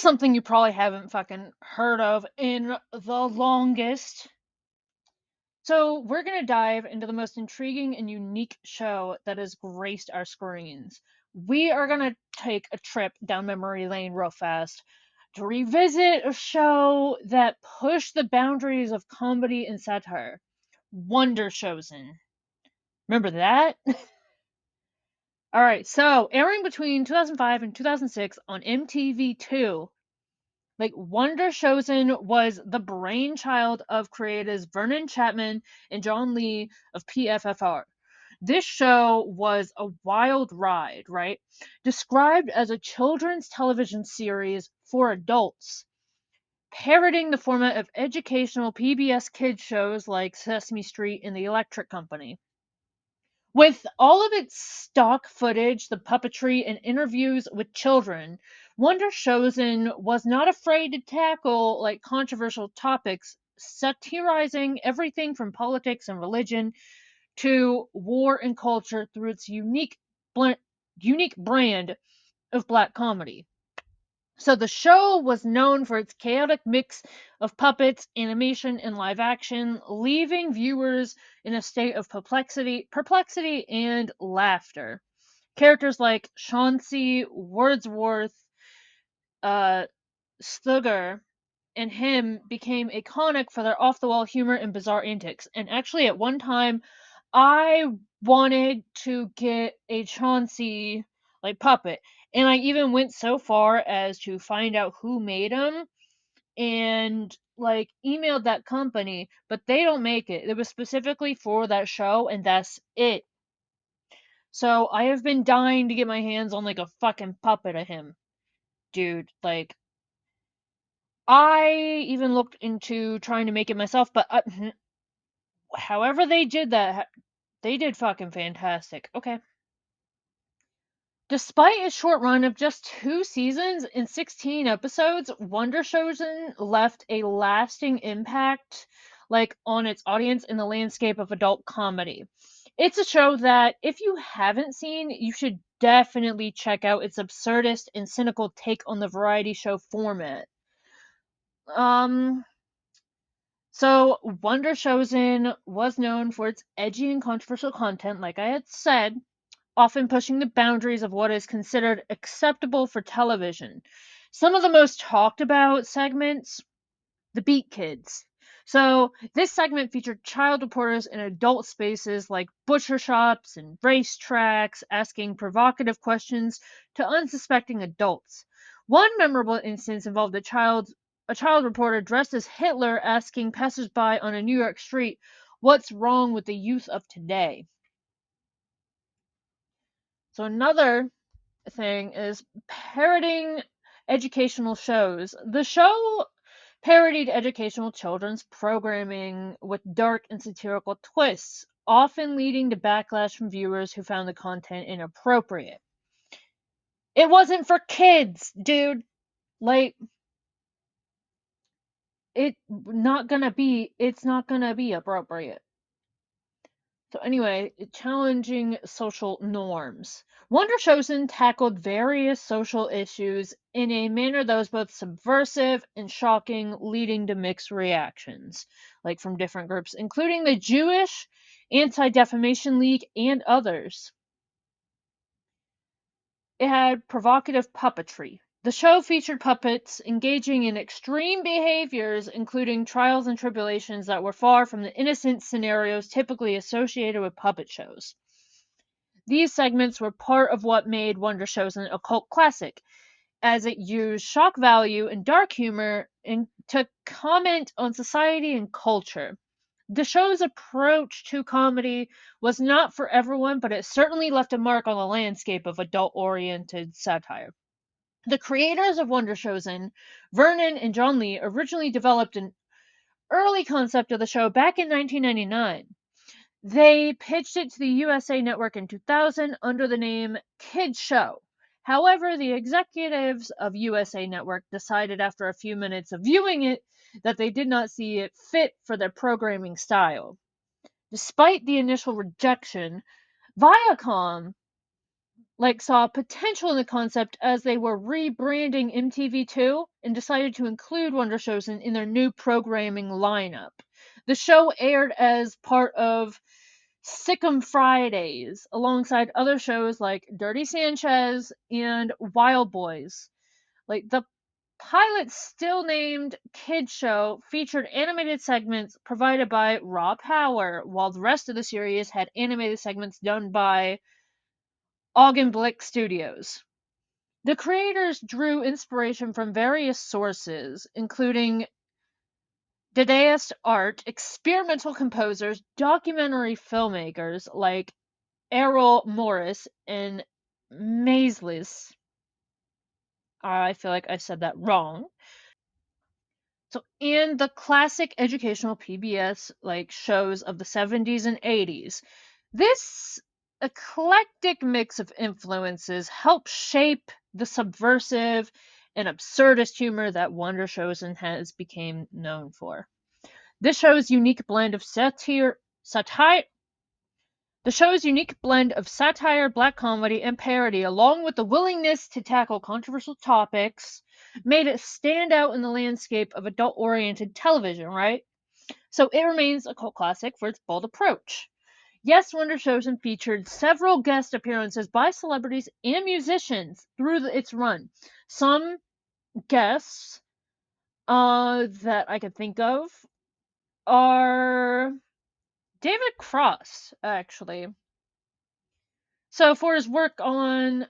something you probably haven't fucking heard of in the longest. So, we're going to dive into the most intriguing and unique show that has graced our screens. We are going to take a trip down memory lane real fast to revisit a show that pushed the boundaries of comedy and satire. Wonder Showzen. Remember that? Alright, so airing between 2005 and 2006 on MTV2, like Wonder Showzen was the brainchild of creators Vernon Chatman and John Lee of PFFR. This show was a wild ride, right? Described as a children's television series for adults, parroting the format of educational PBS kids shows like Sesame Street and The Electric Company. With all of its stock footage, the puppetry, and interviews with children, Wonder Showzen was not afraid to tackle like controversial topics, satirizing everything from politics and religion to war and culture through its unique brand of black comedy. So the show was known for its chaotic mix of puppets, animation, and live action, leaving viewers in a state of perplexity and laughter. Characters like Chauncey, Wordsworth, uh, Slugger, and Him became iconic for their off-the-wall humor and bizarre antics. And actually, at one time, I wanted to get a Chauncey like puppet, and I even went so far as to find out who made him and like emailed that company, but they don't make it. It was specifically for that show, and that's it. So I have been dying to get my hands on like a fucking puppet of him, dude. Like I even looked into trying to make it myself, but however they did that, they did fucking fantastic. Okay. Despite its short run of just 2 seasons and 16 episodes, Wonder Showzen left a lasting impact like on its audience in the landscape of adult comedy. It's a show that if you haven't seen, you should definitely check out its absurdist and cynical take on the variety show format. Um so Wonder Showzen was known for its edgy and controversial content, like I had said, often pushing the boundaries of what is considered acceptable for television. Some of the most talked about segments, the Beat Kids. So, this segment featured child reporters in adult spaces like butcher shops and racetracks asking provocative questions to unsuspecting adults. One memorable instance involved a child reporter dressed as Hitler asking passersby on a New York street, "What's wrong with the youth of today?" So another thing is parroting educational shows. The show parodied educational children's programming with dark and satirical twists, often leading to backlash from viewers who found the content inappropriate. It wasn't for kids, dude. Like it's not gonna be appropriate. So anyway, challenging social norms. Wonder Showzen tackled various social issues in a manner that was both subversive and shocking, leading to mixed reactions, like from different groups, including the Jewish Anti-Defamation League and others. It had provocative puppetry. The show featured puppets engaging in extreme behaviors, including trials and tribulations that were far from the innocent scenarios typically associated with puppet shows. These segments were part of what made Wonder Showzen a cult classic, as it used shock value and dark humor to comment on society and culture. The show's approach to comedy was not for everyone, but it certainly left a mark on the landscape of adult-oriented satire. The creators of Wonder Showzen, Vernon and John Lee, originally developed an early concept of the show back in 1999. They pitched it to the USA Network in 2000 under the name Kids Show. However, the executives of USA Network decided after a few minutes of viewing it that they did not see it fit for their programming style. Despite the initial rejection, Viacom saw potential in the concept as they were rebranding MTV2 and decided to include Wonder Showzen in their new programming lineup. The show aired as part of Sick'em Fridays, alongside other shows like Dirty Sanchez and Wild Boys. The pilot, still named Kid Show, featured animated segments provided by Raw Power, while the rest of the series had animated segments done by Augenblick Studios. The creators drew inspiration from various sources, including Dadaist art, experimental composers, documentary filmmakers like Errol Morris and Maislis. I feel like I said that wrong. And the classic educational PBS shows of the 70s and 80s. This eclectic mix of influences helped shape the subversive and absurdist humor that Wonder Showzen has become known for. This show's unique blend of satire, the show's unique blend of satire, black comedy, and parody, along with the willingness to tackle controversial topics, made it stand out in the landscape of adult-oriented television, right? So it remains a cult classic for its bold approach. Yes, Wonder Showzen featured several guest appearances by celebrities and musicians through its run. Some guests that I could think of are David Cross, actually. So for his work on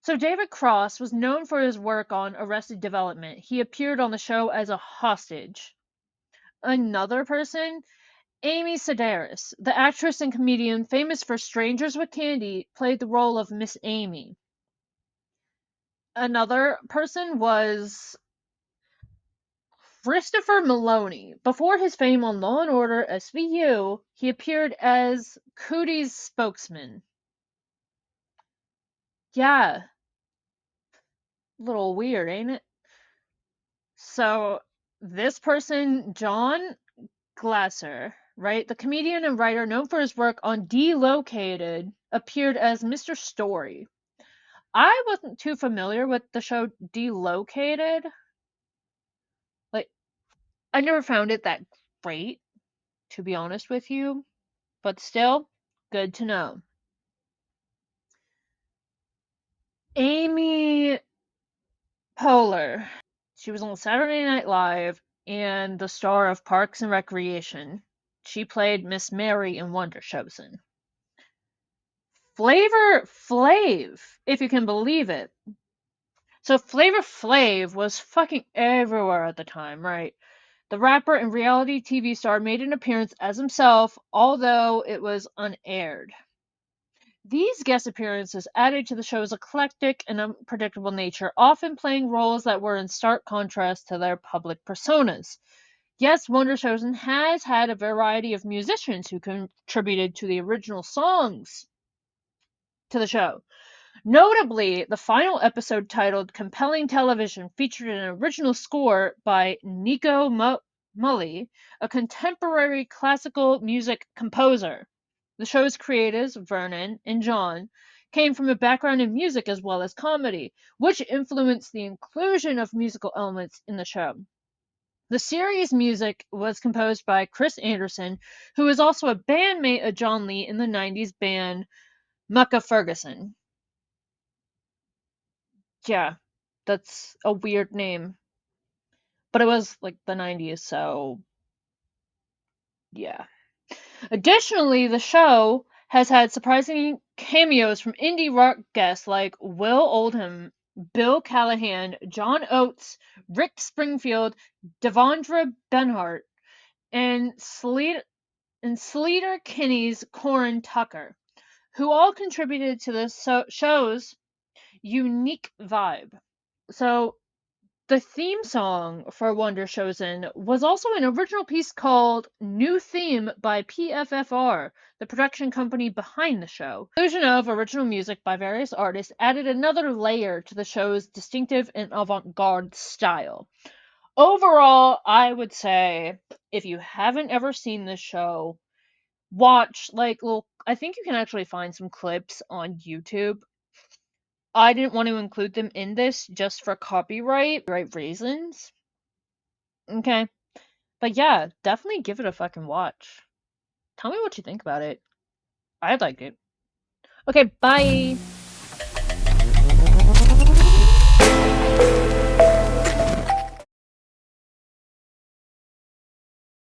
David Cross was known for his work on Arrested Development. He appeared on the show as a hostage. Another person, Amy Sedaris, the actress and comedian famous for Strangers with Candy, played the role of Miss Amy. Another person was Christopher Maloney. Before his fame on Law & Order SVU, he appeared as Cootie's spokesman. Yeah. Little weird, ain't it? So, this person, John Glasser, right? The comedian and writer known for his work on Delocated, appeared as Mr. Story. I wasn't too familiar with the show Delocated. I never found it that great, to be honest with you, but still, good to know. Amy Poehler. She was on Saturday Night Live and the star of Parks and Recreation. She played Miss Mary in Wonder Showzen. Flavor Flav, if you can believe it. So Flavor Flav was fucking everywhere at the time, right? The rapper and reality TV star made an appearance as himself, although it was unaired. These guest appearances added to the show's eclectic and unpredictable nature, often playing roles that were in stark contrast to their public personas. Yes, Wonder Showzen has had a variety of musicians who contributed to the original songs to the show. Notably, the final episode, titled Compelling Television, featured an original score by Nico Mulley, a contemporary classical music composer. The show's creators, Vernon and John, came from a background in music as well as comedy, which influenced the inclusion of musical elements in the show. The series' music was composed by Chris Anderson, who was also a bandmate of John Lee in the 90s band Mucka Ferguson. Yeah, that's a weird name. But it was the 90s, so yeah. Additionally, the show has had surprising cameos from indie rock guests like Will Oldham, Bill Callahan, John Oates, Rick Springfield, Devondra Benhart, and Sleater Kinney's Corin Tucker, who all contributed to the show's unique vibe. So, the theme song for Wonder Showzen was also an original piece called New Theme by PFFR, the production company behind the show. The inclusion of original music by various artists added another layer to the show's distinctive and avant-garde style. Overall, I would say, if you haven't ever seen this show, watch, I think you can actually find some clips on YouTube. I didn't want to include them in this just for copyright reasons. Okay. But yeah, definitely give it a fucking watch. Tell me what you think about it. I like it. Okay, bye.